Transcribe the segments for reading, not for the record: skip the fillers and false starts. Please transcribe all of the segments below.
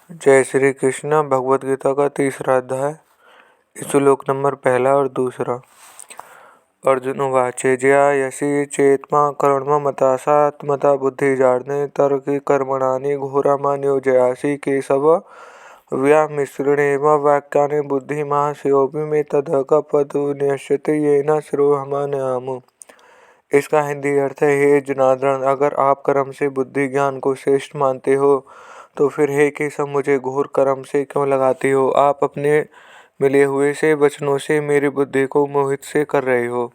जय श्री कृष्ण। भगवद गीता का तीसरा अध्याय, श्लोक नंबर 1 और 2। अर्जुन उवाच ज्यायसि चेत्मा कर्ममतासात्मता बुद्धिजार्णे तर्कि कर्मणानि घोरमान्योजयासि केशव व्यामिश्रणेव वाक्यानि बुद्धिमास्योऽपि मे तदकपदुन्यस्यते येन शिरोहमान्याम्। इसका हिंदी अर्थ है, हे जनार्दन, अगर आप कर्म से बुद्धि ज्ञान को श्रेष्ठ मानते हो तो फिर हे केशव मुझे घोर कर्म से क्यों लगाते हो। आप अपने मिले हुए से वचनों से मेरी बुद्धि को मोहित से कर रहे हो।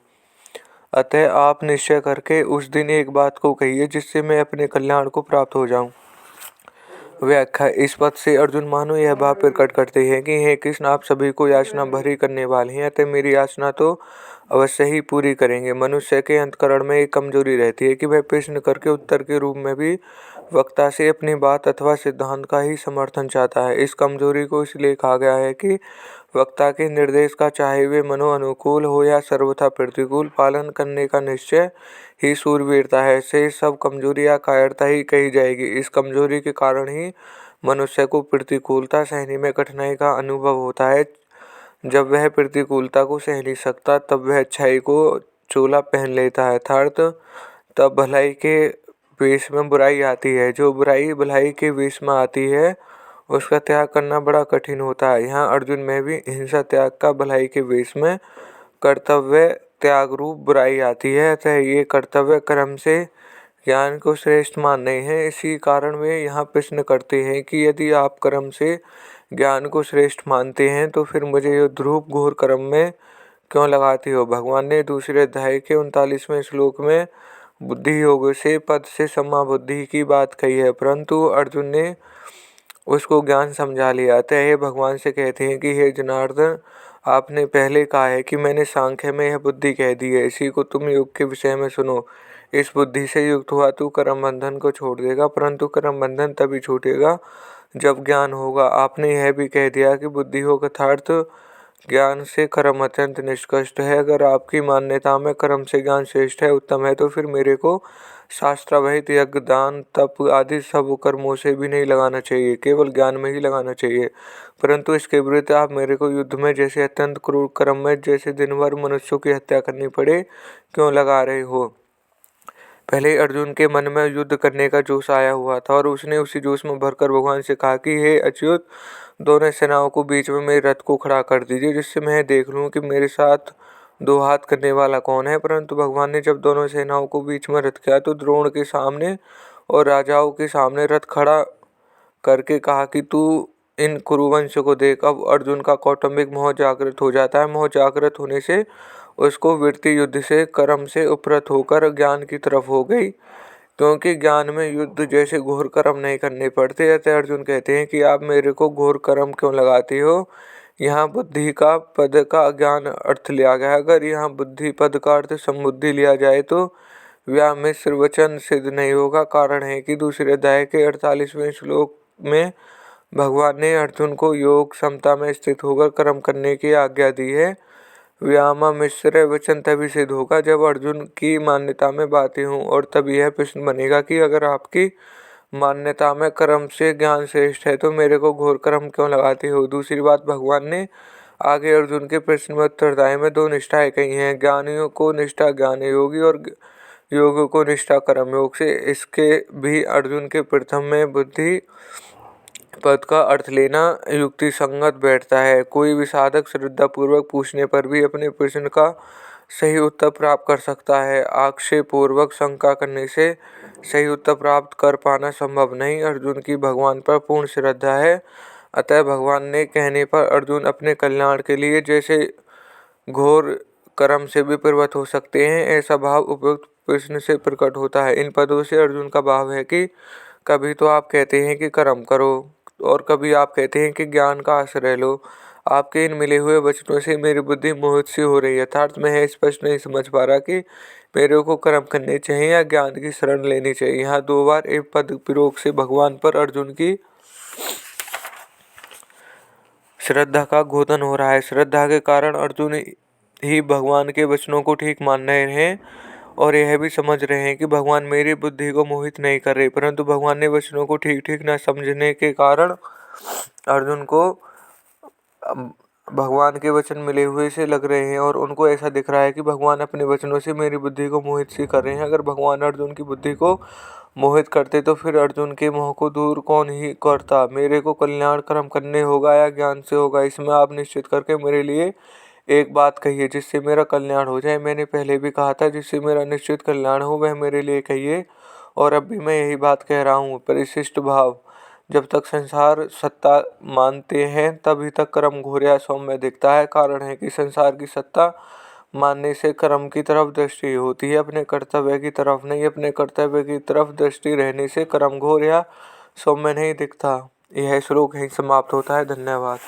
अतः आप निश्चय करके उस दिन एक बात को कहिए जिससे मैं अपने कल्याण को प्राप्त हो जाऊं। व्याख्या। इस पद से अर्जुन मानो यह भाव प्रकट करते हैं कि हे कृष्ण, आप सभी को याचना भरी करने वाले हैं, अतः मेरी याचना तो अवश्य ही पूरी करेंगे। मनुष्य के अंतःकरण में एक कमजोरी रहती है कि वह प्रश्न करके उत्तर के रूप में भी वक्ता से अपनी बात अथवा सिद्धांत का ही समर्थन चाहता है। इस कमजोरी को इसलिए कहा गया है कि वक्ता के निर्देश का चाहे वे मनो अनुकूल हो या सर्वथा प्रतिकूल पालन करने का निश्चय ही शूरवीरता है। से सब कमजोरी या कायरता ही कही जाएगी। इस कमजोरी के कारण ही मनुष्य को प्रतिकूलता सहने में कठिनाई का अनुभव होता है। जब वह प्रतिकूलता को सह नहीं सकता तब वह अच्छाई को चोला पहन लेता है, अर्थात तब भलाई के वेश में बुराई आती है। जो बुराई भलाई के वेश में आती है उसका त्याग करना बड़ा कठिन होता है। यहाँ अर्जुन में भी हिंसा त्याग का भलाई के वेश में कर्तव्य त्याग रूप बुराई आती है। अतः ये कर्तव्य कर्म से ज्ञान को श्रेष्ठ मान रहे हैं। इसी कारण वे यहाँ प्रश्न करते हैं कि यदि आप कर्म से ज्ञान को श्रेष्ठ मानते हैं तो फिर मुझे युद्ध रूप घोर कर्म में क्यों लगाते हो। भगवान ने दूसरे अध्याय के 39वें श्लोक में बुद्धि योग से पद से सम्मा बुद्धि की बात कही है, परंतु अर्जुन ने उसको ज्ञान समझा लिया। अतः ये भगवान से कहते हैं कि हे जनार्दन, आपने पहले कहा है कि मैंने सांख्य में यह बुद्धि कह दी है, इसी को तुम योग के विषय में सुनो। इस बुद्धि से युक्त हुआ तू कर्म बंधन को छोड़ देगा, परंतु कर्म बंधन तभी छूटेगा जब ज्ञान होगा। आपने यह भी कह दिया कि बुद्धि योग अर्थात ज्ञान से कर्म अत्यंत निष्कृष्ट है। अगर आपकी मान्यता में कर्म से ज्ञान श्रेष्ठ है, उत्तम है, तो फिर मेरे को शास्त्रावहित यज्ञ दान तप आदि सब कर्मों से भी नहीं लगाना चाहिए, केवल ज्ञान में ही लगाना चाहिए। परंतु इसके विरुद्ध आप मेरे को युद्ध में जैसे अत्यंत क्रूर कर्म में जैसे दिन भर मनुष्यों की हत्या करनी पड़े क्यों लगा रहे हो। पहले अर्जुन के मन में युद्ध करने का जोश आया हुआ था और उसने उसी जोश में भरकर भगवान से कहा कि हे अच्युत, दोनों सेनाओं को बीच में मेरे रथ को खड़ा कर दीजिए जिससे मैं देख लूं कि मेरे साथ दो हाथ करने वाला कौन है। परंतु भगवान ने जब दोनों सेनाओं को बीच में रथ किया तो द्रोण के सामने और राजाओं के सामने रथ खड़ा करके कहा कि तू इन कुरुवंश को देख। अब अर्जुन का कौटुंबिक मोह जागृत हो जाता है। मोह जागृत होने से उसको वृत्ति युद्ध से कर्म से उपरत होकर ज्ञान की तरफ हो गई, क्योंकि ज्ञान में युद्ध जैसे घोर कर्म नहीं करने पड़ते। अतः अर्जुन कहते हैं कि आप मेरे को घोर कर्म क्यों लगाते हो। यहाँ बुद्धि का पद का ज्ञान अर्थ लिया गया। अगर यहाँ बुद्धि पद का अर्थ समुद्धि लिया जाए तो व्यामिश्र वचन सिद्ध नहीं होगा। कारण है कि दूसरे अध्याय के 48वें श्लोक में भगवान ने अर्जुन को योग समता में स्थित होकर कर्म करने की आज्ञा दी है। व्यामिश्र वचन तभी सिद्ध होगा जब अर्जुन की मान्यता में बातें हों, और तब यह प्रश्न बनेगा कि अगर आपकी मान्यता में कर्म से ज्ञान श्रेष्ठ है तो मेरे को घोर कर्म क्यों लगाते हो। दूसरी बात, भगवान ने आगे अर्जुन के प्रश्न में उत्तरदाय में दो निष्ठाएं कही हैं। ज्ञानियों को निष्ठा ज्ञान योगी और योग को निष्ठा कर्म योग से। इसके भी अर्जुन के प्रथम में बुद्धि पद का अर्थ लेना युक्ति संगत बैठता है। कोई भी साधक श्रद्धा पूर्वक पूछने पर भी अपने प्रश्न का सही उत्तर प्राप्त कर सकता है। आक्षेप पूर्वक शंका करने से सही उत्तर प्राप्त कर पाना संभव नहीं। अर्जुन की भगवान पर पूर्ण श्रद्धा है, अतः भगवान ने कहने पर अर्जुन अपने कल्याण के लिए जैसे घोर कर्म से भी प्रवृत्त हो सकते हैं, ऐसा भाव उपयुक्त प्रश्न से प्रकट होता है। इन पदों से अर्जुन का भाव है कि कभी तो आप कहते हैं कि कर्म करो और कभी आप कहते हैं कि ज्ञान का आश्रय लो। आपके इन मिले हुए वचनों से मेरी बुद्धि मोहित सी हो रही है, अर्थात मैं स्पष्ट नहीं समझ पा रहा कि मेरे को कर्म करने चाहिए या ज्ञान की शरण लेनी चाहिए। यहाँ दो बार एक पद प्रयोग से भगवान पर अर्जुन की श्रद्धा का घोतन हो रहा है। श्रद्धा के कारण अर्जुन ही भगवान के वचनों को ठीक मान रहे हैं और यह भी समझ रहे हैं कि भगवान मेरी बुद्धि को मोहित नहीं कर रहे, परंतु भगवान ने वचनों को ठीक ठीक न समझने के कारण अर्जुन को भगवान के वचन मिले हुए से लग रहे हैं और उनको ऐसा दिख रहा है कि भगवान अपने वचनों से मेरी बुद्धि को मोहित सी कर रहे हैं। अगर भगवान अर्जुन की बुद्धि को मोहित करते तो फिर अर्जुन के मोह को दूर कौन ही करता। मेरे को कल्याण कर्म करने होगा या ज्ञान से होगा, इसमें आप निश्चित करके मेरे लिए एक बात कहिए जिससे मेरा कल्याण हो जाए। मैंने पहले भी कहा था जिससे मेरा निश्चित कल्याण हो वह मेरे लिए कहिए, और अब भी मैं यही बात कह रहा हूँ। परिशिष्ट भाव। जब तक संसार सत्ता मानते हैं तभी तक कर्म घोर या सौम्य दिखता है। कारण है कि संसार की सत्ता मानने से कर्म की तरफ दृष्टि होती है, अपने कर्तव्य की तरफ नहीं। अपने कर्तव्य की तरफ दृष्टि रहने से कर्म घोर या सौम्य नहीं दिखता। यह श्लोक यहीं समाप्त होता है। धन्यवाद।